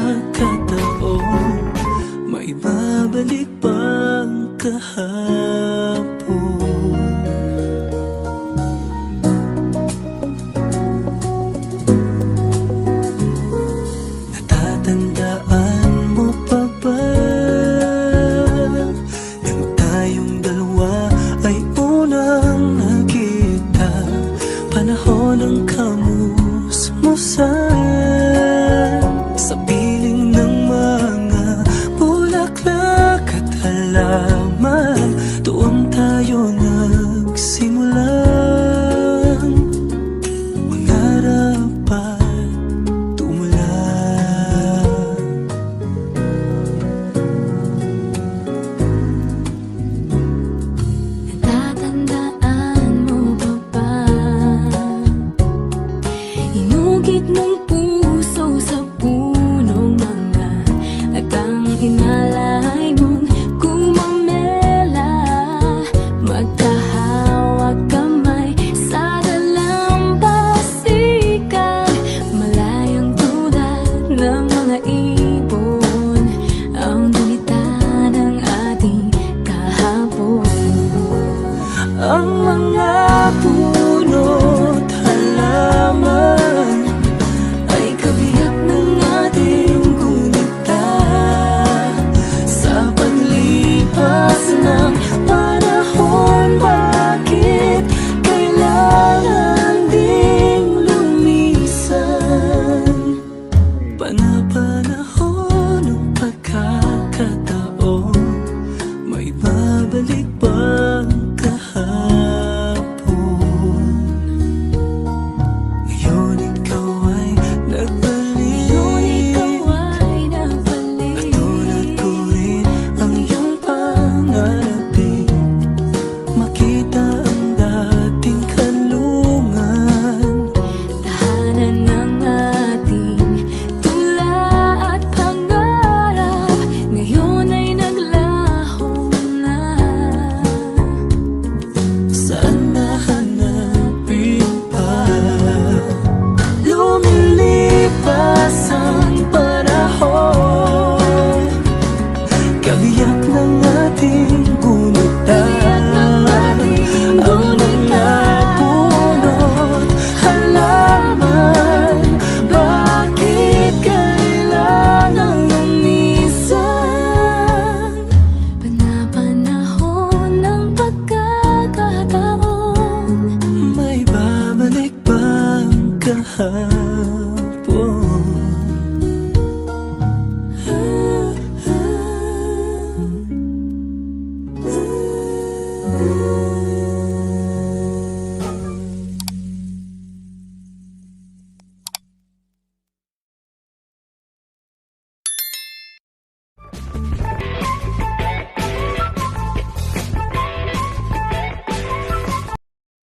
pagkakataon, may babalik bang kahapon? Natatandaan mo pa ba nang tayong dalawa ay unang nakita? Panahon ng kamusmusan sa piling ng mga bulaklak at halaman. Doon tayo nagsimulang mangarap at tumulad. Natatandaan mo ba ba? Inugit mong puso sa punong mangga at ang hinalay mong gumamela. Magkahawak kamay sa dalampasigan, malayang tulad ng mga ibon ang gunita ng ating kahapon. Ang mga puno't halaman ay kabiyak ng ating gunita. Sa paglipas ng panahon, bakit kailangan ding lumisan? Panapanahon ng pagkakataon, may babalik bang kahapon? Ngayon ikaw ay nagbalik, at tulad ko rin ang iyong pangarapin. Makita ang dating kanlungan, Tahanan ng ating tula at pangarap, ngayon ay naglaho na. saan nahanapin pa? Lumilipas ang panahon, kabiyak ng ating gunita. Ang mga puno't halaman, bakit kailangan lumisan? Panapanahon ng pagkakataon, May babalik bang kahapon?